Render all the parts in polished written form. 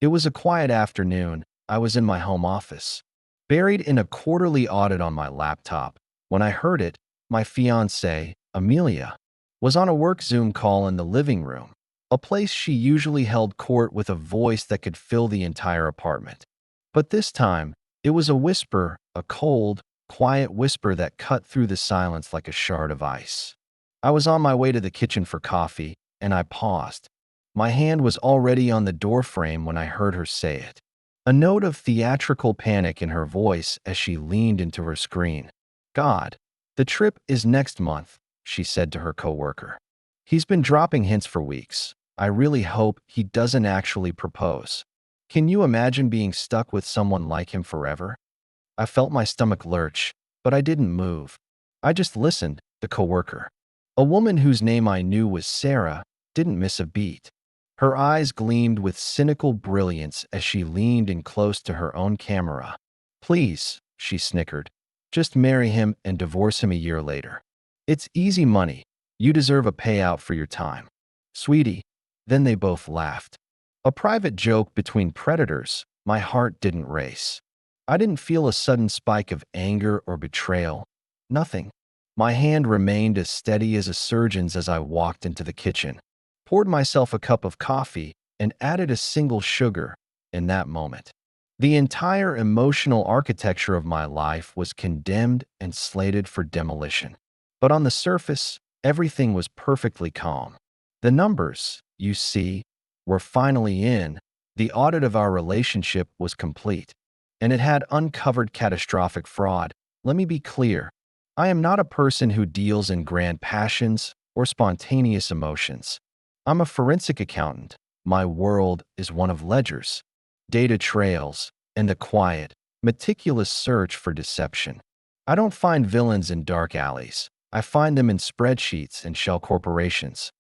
It was a quiet afternoon. I was in my home office, buried in a quarterly audit on my laptop. When I heard it, my fiancée, Amelia, was on a work Zoom call in the living room, a place she usually held court with a voice that could fill the entire apartment. But this time, it was a whisper, a cold, quiet whisper that cut through the silence like a shard of ice. I was on my way to the kitchen for coffee, and I paused. My hand was already on the doorframe when I heard her say it. A note of theatrical panic in her voice as she leaned into her screen. God, the trip is next month, she said to her coworker. He's been dropping hints for weeks. I really hope he doesn't actually propose. Can you imagine being stuck with someone like him forever? I felt my stomach lurch, but I didn't move. I just listened, the coworker. A woman whose name I knew was Sarah didn't miss a beat. Her eyes gleamed with cynical brilliance as she leaned in close to her own camera. Please, she snickered, just marry him and divorce him a year later. It's easy money. You deserve a payout for your time. Sweetie. Then they both laughed. A private joke between predators. My heart didn't race. I didn't feel a sudden spike of anger or betrayal. Nothing. My hand remained as steady as a surgeon's as I walked into the kitchen, poured myself a cup of coffee, and added a single sugar. In that moment, the entire emotional architecture of my life was condemned and slated for demolition. But on the surface, everything was perfectly calm. The numbers, you see, were finally in. The audit of our relationship was complete, and it had uncovered catastrophic fraud. Let me be clear. I am not a person who deals in grand passions or spontaneous emotions. I'm a forensic accountant. My world is one of ledgers, data trails, and the quiet, meticulous search for deception. I don't find villains in dark alleys. I find them in spreadsheets and shell corporations.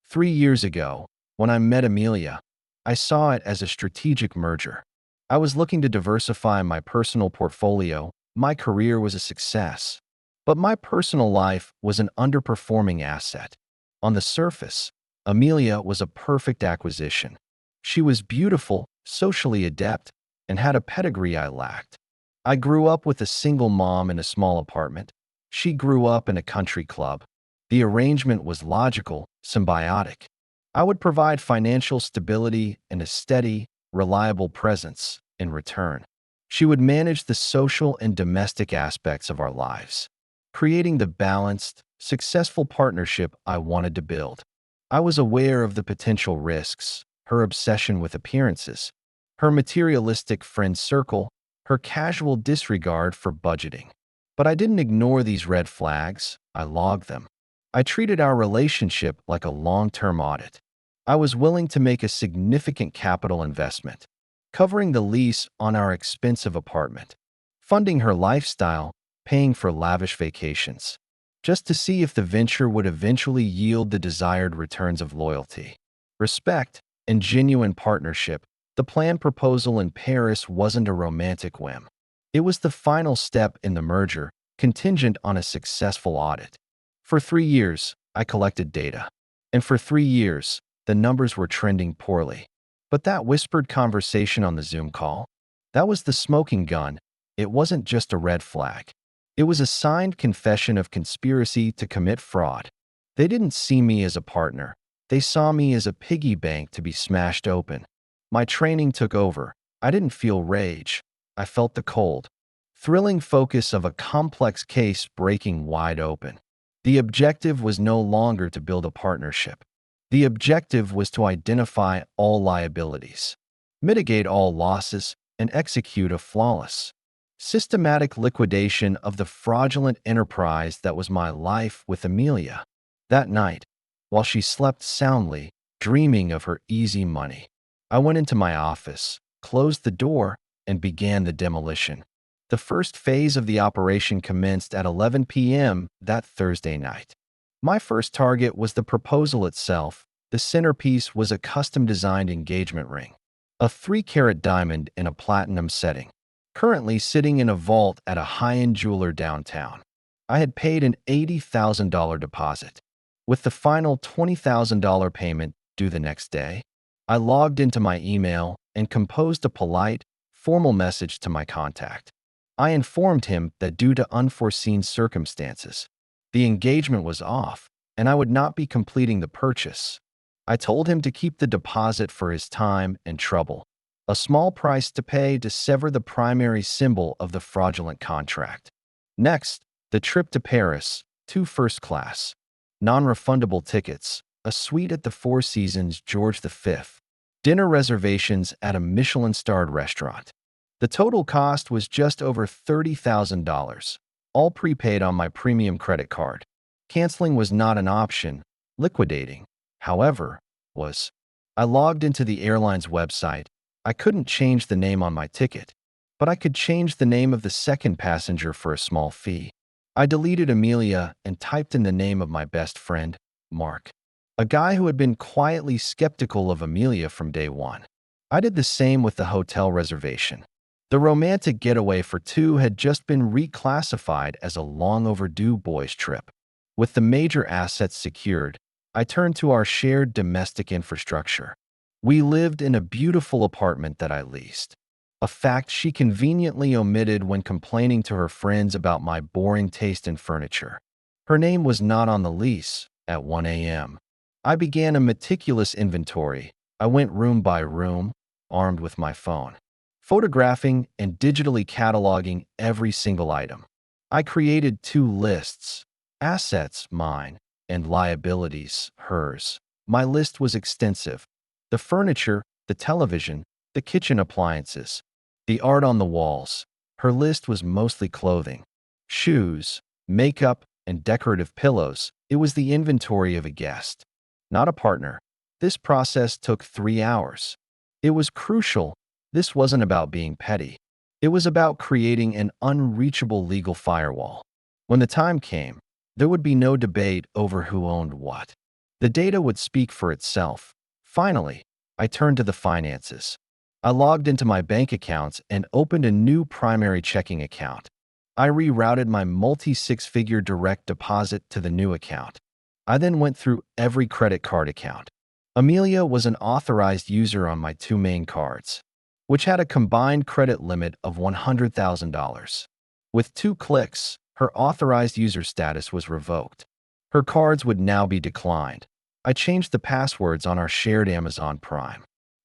3 years ago, when I met Amelia, I saw it as a strategic merger. I was looking to diversify my personal portfolio. My career was a success, but my personal life was an underperforming asset. On the surface, Amelia was a perfect acquisition. She was beautiful, socially adept, and had a pedigree I lacked. I grew up with a single mom in a small apartment. She grew up in a country club. The arrangement was logical, symbiotic. I would provide financial stability and a steady, reliable presence in return. She would manage the social and domestic aspects of our lives, creating the balanced, successful partnership I wanted to build. I was aware of the potential risks, her obsession with appearances, her materialistic friend circle, her casual disregard for budgeting. But I didn't ignore these red flags. I logged them. I treated our relationship like a long-term audit. I was willing to make a significant capital investment, covering the lease on our expensive apartment, funding her lifestyle, paying for lavish vacations, just to see if the venture would eventually yield the desired returns of loyalty, respect, and genuine partnership. The planned proposal in Paris wasn't a romantic whim. It was the final step in the merger, contingent on a successful audit. For 3 years, I collected data, and for 3 years, the numbers were trending poorly. But that whispered conversation on the Zoom call, that was the smoking gun. It wasn't just a red flag. It was a signed confession of conspiracy to commit fraud. They didn't see me as a partner. They saw me as a piggy bank to be smashed open. My training took over. I didn't feel rage. I felt the cold, thrilling focus of a complex case breaking wide open. The objective was no longer to build a partnership. The objective was to identify all liabilities, mitigate all losses, and execute a flawless, systematic liquidation of the fraudulent enterprise that was my life with Amelia. That night, while she slept soundly, dreaming of her easy money, I went into my office, closed the door, and began the demolition. The first phase of the operation commenced at 11 p.m. that Thursday night. My first target was the proposal itself. The centerpiece was a custom-designed engagement ring, a 3-carat diamond in a platinum setting, currently sitting in a vault at a high-end jeweler downtown. I had paid an $80,000 deposit, with the final $20,000 payment due the next day. I logged into my email and composed a polite, formal message to my contact. I informed him that due to unforeseen circumstances, the engagement was off and I would not be completing the purchase. I told him to keep the deposit for his time and trouble, a small price to pay to sever the primary symbol of the fraudulent contract. Next, the trip to Paris, 2 first class, non-refundable tickets, a suite at the Four Seasons George V, dinner reservations at a Michelin-starred restaurant. The total cost was just over $30,000, all prepaid on my premium credit card. Canceling was not an option. Liquidating, however, was. I logged into the airline's website. I couldn't change the name on my ticket, but I could change the name of the second passenger for a small fee. I deleted Amelia and typed in the name of my best friend, Mark, a guy who had been quietly skeptical of Amelia from day one. I did the same with the hotel reservation. The romantic getaway for two had just been reclassified as a long overdue boys' trip. With the major assets secured, I turned to our shared domestic infrastructure. We lived in a beautiful apartment that I leased, a fact she conveniently omitted when complaining to her friends about my boring taste in furniture. Her name was not on the lease. At 1 a.m., I began a meticulous inventory. I went room by room, armed with my phone, photographing and digitally cataloging every single item. I created 2 lists: assets, mine, and liabilities, hers. My list was extensive: the furniture, the television, the kitchen appliances, the art on the walls. Her list was mostly clothing, shoes, makeup, and decorative pillows. It was the inventory of a guest, not a partner. This process took 3 hours. It was crucial. This wasn't about being petty. It was about creating an unreachable legal firewall. When the time came, there would be no debate over who owned what. The data would speak for itself. Finally, I turned to the finances. I logged into my bank accounts and opened a new primary checking account. I rerouted my multi-six-figure direct deposit to the new account. I then went through every credit card account. Amelia was an authorized user on my 2 main cards, which had a combined credit limit of $100,000. With 2 clicks, her authorized user status was revoked. Her cards would now be declined. I changed the passwords on our shared Amazon Prime,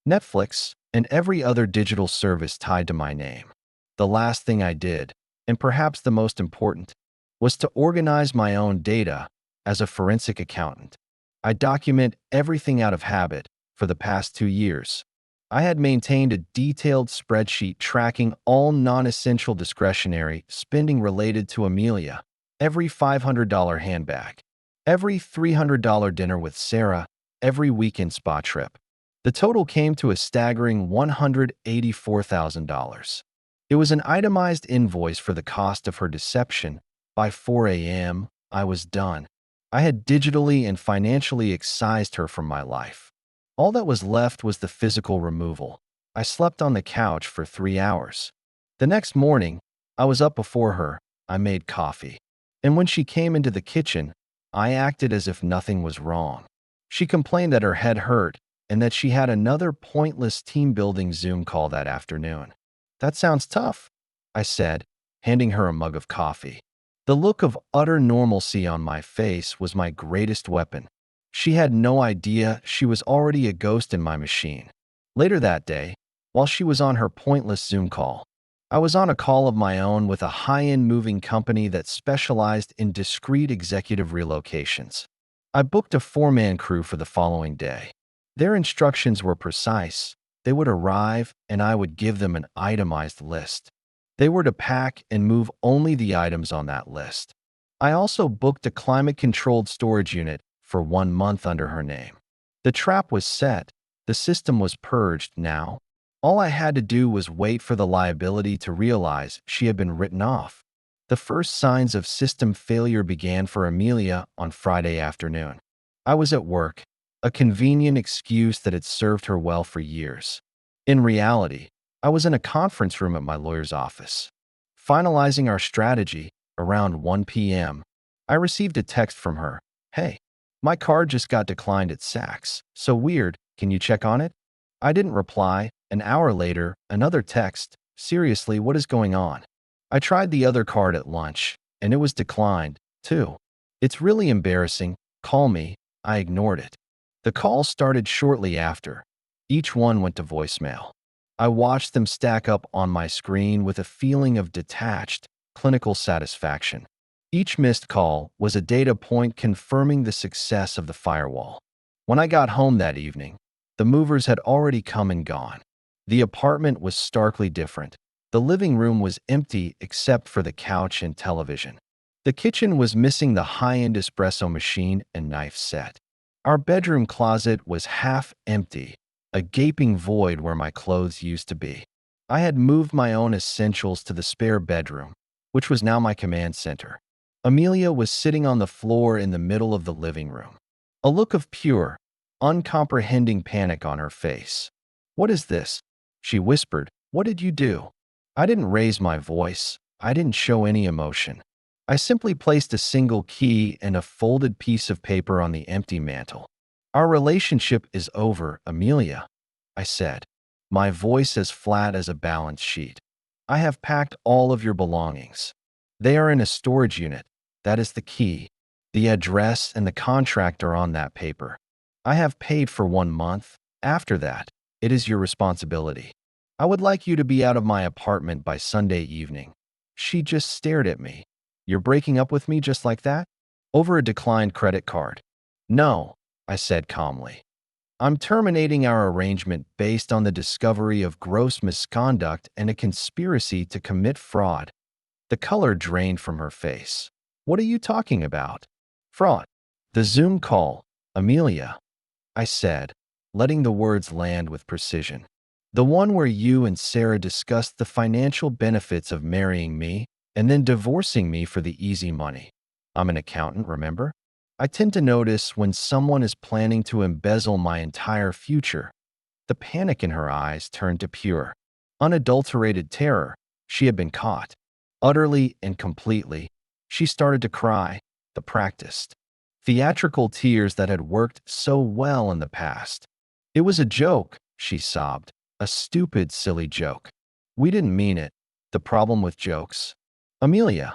Netflix, and every other digital service tied to my name. The last thing I did, and perhaps the most important, was to organize my own data. As a forensic accountant, I document everything out of habit. For the past 2 years, I had maintained a detailed spreadsheet tracking all non-essential discretionary spending related to Amelia: every $500 handbag, every $300 dinner with Sarah, every weekend spa trip. The total came to a staggering $184,000. It was an itemized invoice for the cost of her deception. By 4 a.m., I was done. I had digitally and financially excised her from my life. All that was left was the physical removal. I slept on the couch for 3 hours. The next morning, I was up before her. I made coffee. And when she came into the kitchen, I acted as if nothing was wrong. She complained that her head hurt and that she had another pointless team-building Zoom call that afternoon. "That sounds tough," I said, handing her a mug of coffee. The look of utter normalcy on my face was my greatest weapon. She had no idea she was already a ghost in my machine. Later that day, while she was on her pointless Zoom call, I was on a call of my own with a high-end moving company that specialized in discreet executive relocations. I booked a 4-man crew for the following day. Their instructions were precise. They would arrive, and I would give them an itemized list. They were to pack and move only the items on that list. I also booked a climate-controlled storage unit for 1 month under her name. The trap was set. The system was purged now. All I had to do was wait for the liability to realize she had been written off. The first signs of system failure began for Amelia on Friday afternoon. I was at work, a convenient excuse that had served her well for years. In reality, I was in a conference room at my lawyer's office, finalizing our strategy. Around 1 p.m., I received a text from her. "Hey, my card just got declined at Saks. So weird. Can you check on it?" I didn't reply. An hour later, another text. Seriously, what is going on? I tried the other card at lunch, and it was declined, too. It's really embarrassing. Call me. I ignored it. The calls started shortly after. Each one went to voicemail. I watched them stack up on my screen with a feeling of detached, clinical satisfaction. Each missed call was a data point confirming the success of the firewall. When I got home that evening, the movers had already come and gone. The apartment was starkly different. The living room was empty except for the couch and television. The kitchen was missing the high-end espresso machine and knife set. Our bedroom closet was half empty, a gaping void where my clothes used to be. I had moved my own essentials to the spare bedroom, which was now my command center. Amelia was sitting on the floor in the middle of the living room, a look of pure, uncomprehending panic on her face. "What is this?" she whispered. "What did you do?" I didn't raise my voice. I didn't show any emotion. I simply placed a single key and a folded piece of paper on the empty mantel. "Our relationship is over, Amelia," I said, my voice as flat as a balance sheet. "I have packed all of your belongings. They are in a storage unit. That is the key. The address and the contract are on that paper. I have paid for 1 month. After that, it is your responsibility. I would like you to be out of my apartment by Sunday evening." She just stared at me. "You're breaking up with me just like that? Over a declined credit card?" "No," I said calmly. "I'm terminating our arrangement based on the discovery of gross misconduct and a conspiracy to commit fraud." The color drained from her face. "What are you talking about?" "Fraud. The Zoom call, Amelia," I said, letting the words land with precision. "The one where you and Sarah discussed the financial benefits of marrying me and then divorcing me for the easy money. I'm an accountant, remember? I tend to notice when someone is planning to embezzle my entire future." The panic in her eyes turned to pure, unadulterated terror. She had been caught. Utterly and completely, she started to cry, the practiced, theatrical tears that had worked so well in the past. "It was a joke," she sobbed. "A stupid, silly joke. We didn't mean it. The problem with jokes, Amelia,"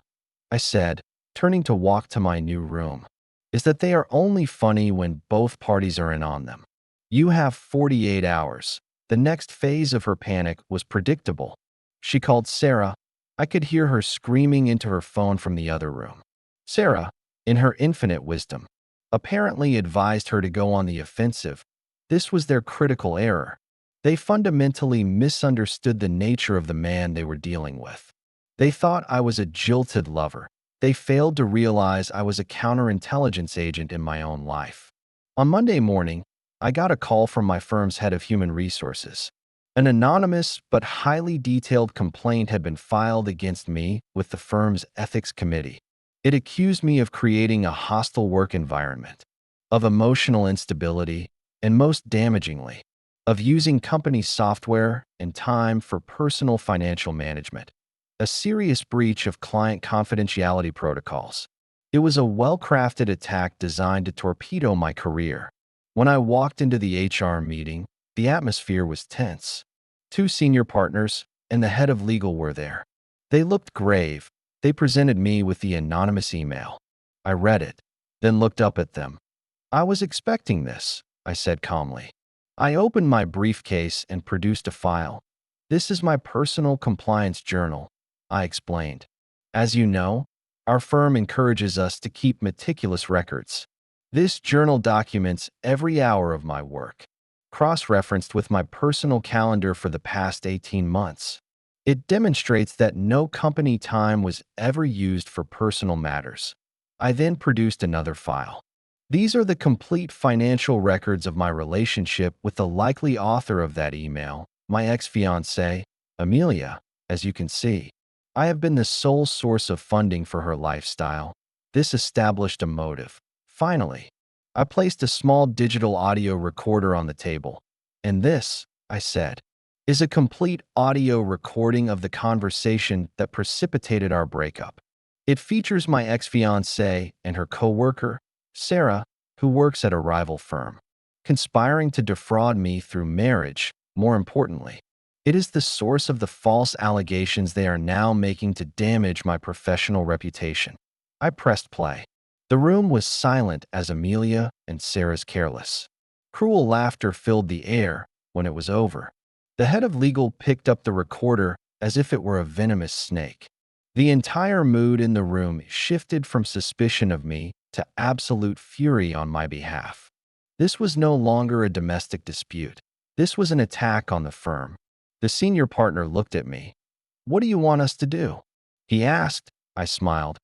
I said, turning to walk to my new room, "is that they are only funny when both parties are in on them. You have 48 hours. The next phase of her panic was predictable. She called Sarah. I could hear her screaming into her phone from the other room. Sarah, in her infinite wisdom, apparently advised her to go on the offensive. This was their critical error. They fundamentally misunderstood the nature of the man they were dealing with. They thought I was a jilted lover. They failed to realize I was a counterintelligence agent in my own life. On Monday morning, I got a call from my firm's head of human resources. An anonymous but highly detailed complaint had been filed against me with the firm's ethics committee. It accused me of creating a hostile work environment, of emotional instability, and most damagingly, of using company software and time for personal financial management, a serious breach of client confidentiality protocols. It was a well-crafted attack designed to torpedo my career. When I walked into the HR meeting, the atmosphere was tense. 2 senior partners and the head of legal were there. They looked grave. They presented me with the anonymous email. I read it, then looked up at them. "I was expecting this," I said calmly. I opened my briefcase and produced a file. "This is my personal compliance journal," I explained. "As you know, our firm encourages us to keep meticulous records. This journal documents every hour of my work, cross-referenced with my personal calendar for the past 18 months. It demonstrates that no company time was ever used for personal matters." I then produced another file. "These are the complete financial records of my relationship with the likely author of that email, my ex-fiancée, Amelia. As you can see, I have been the sole source of funding for her lifestyle." This established a motive. Finally, I placed a small digital audio recorder on the table. "And this," I said, "is a complete audio recording of the conversation that precipitated our breakup. It features my ex-fiancée and her coworker, Sarah, who works at a rival firm, conspiring to defraud me through marriage More importantly, it is the source of the false allegations they are now making to damage my professional reputation. I pressed play. The room was silent as Amelia and Sarah's careless, cruel laughter filled the air. When it was over, the head of legal picked up the recorder as if it were a venomous snake. The entire mood in the room shifted from suspicion of me to absolute fury on my behalf. This was no longer a domestic dispute. This was an attack on the firm. The senior partner looked at me. "What do you want us to do?" he asked. I smiled.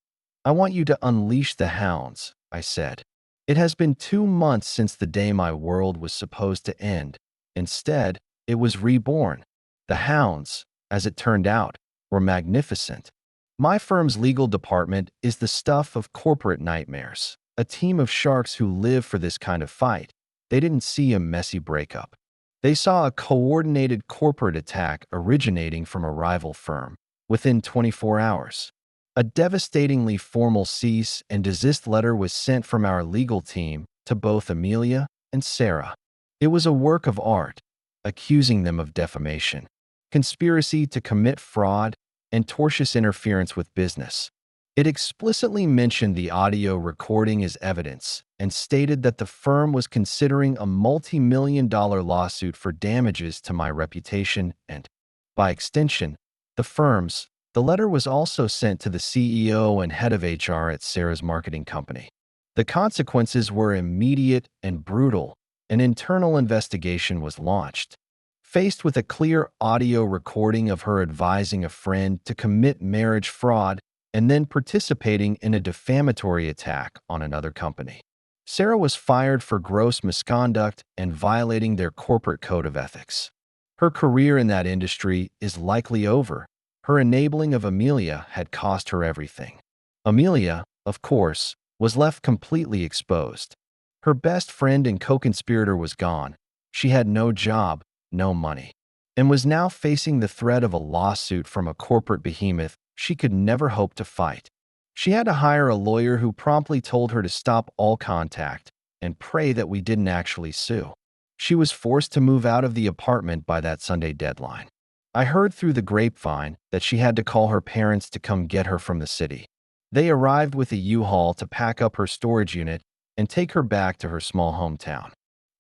"I want you to unleash the hounds," I said. It has been 2 months since the day my world was supposed to end. Instead, it was reborn. The hounds, as it turned out, were magnificent. My firm's legal department is the stuff of corporate nightmares, a team of sharks who live for this kind of fight. They didn't see a messy breakup. They saw a coordinated corporate attack originating from a rival firm. Within 24 hours, a devastatingly formal cease and desist letter was sent from our legal team to both Amelia and Sarah. It was a work of art, accusing them of defamation, conspiracy to commit fraud, and tortious interference with business. It explicitly mentioned the audio recording as evidence and stated that the firm was considering a multi-million-dollar lawsuit for damages to my reputation and, by extension, the firm's. The letter was also sent to the CEO and head of HR at Sarah's marketing company. The consequences were immediate and brutal. An internal investigation was launched. Faced with a clear audio recording of her advising a friend to commit marriage fraud and then participating in a defamatory attack on another company, Sarah was fired for gross misconduct and violating their corporate code of ethics. Her career in that industry is likely over. Her enabling of Amelia had cost her everything. Amelia, of course, was left completely exposed. Her best friend and co-conspirator was gone. She had no job, no money, and was now facing the threat of a lawsuit from a corporate behemoth she could never hope to fight. She had to hire a lawyer who promptly told her to stop all contact and pray that we didn't actually sue. She was forced to move out of the apartment by that Sunday deadline. I heard through the grapevine that she had to call her parents to come get her from the city. They arrived with a U-Haul to pack up her storage unit and take her back to her small hometown.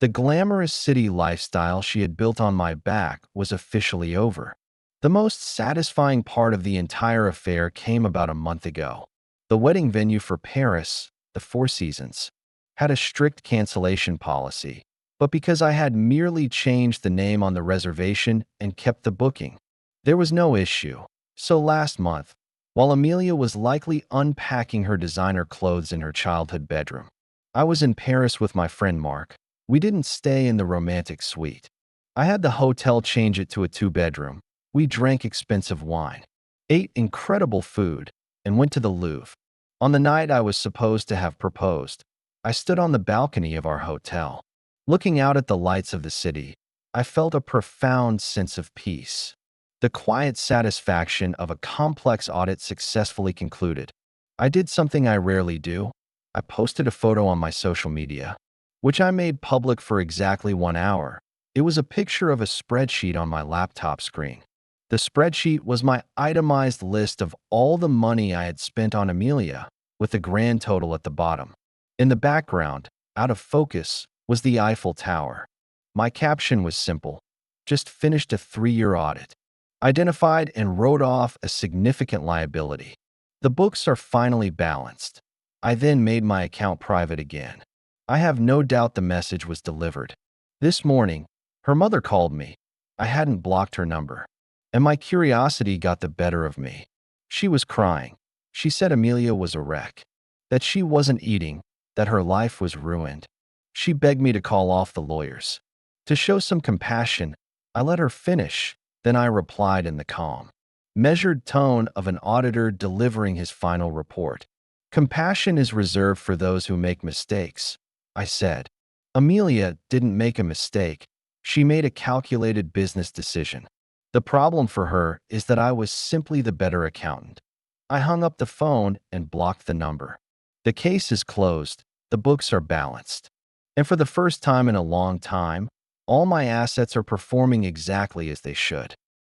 The glamorous city lifestyle she had built on my back was officially over. The most satisfying part of the entire affair came about a month ago. The wedding venue for Paris, the Four Seasons, had a strict cancellation policy, but because I had merely changed the name on the reservation and kept the booking, there was no issue. So last month, while Amelia was likely unpacking her designer clothes in her childhood bedroom, I was in Paris with my friend Mark. We didn't stay in the romantic suite. I had the hotel change it to a 2-bedroom. We drank expensive wine, ate incredible food, and went to the Louvre. On the night I was supposed to have proposed, I stood on the balcony of our hotel. Looking out at the lights of the city, I felt a profound sense of peace. The quiet satisfaction of a complex audit successfully concluded. I did something I rarely do. I posted a photo on my social media, which I made public for exactly 1 hour. It was a picture of a spreadsheet on my laptop screen. The spreadsheet was my itemized list of all the money I had spent on Amelia, with the grand total at the bottom. In the background, out of focus, was the Eiffel Tower. My caption was simple: just finished a 3-year audit. Identified and wrote off a significant liability. The books are finally balanced. I then made my account private again. I have no doubt the message was delivered. This morning, her mother called me. I hadn't blocked her number, and my curiosity got the better of me. She was crying. She said Amelia was a wreck, that she wasn't eating, that her life was ruined. She begged me to call off the lawyers. To show some compassion, I let her finish. Then I replied in the calm, measured tone of an auditor delivering his final report. Compassion is reserved for those who make mistakes, I said. Amelia didn't make a mistake. She made a calculated business decision. The problem for her is that I was simply the better accountant. I hung up the phone and blocked the number. The case is closed. The books are balanced. And for the first time in a long time, All my assets are performing exactly as they should.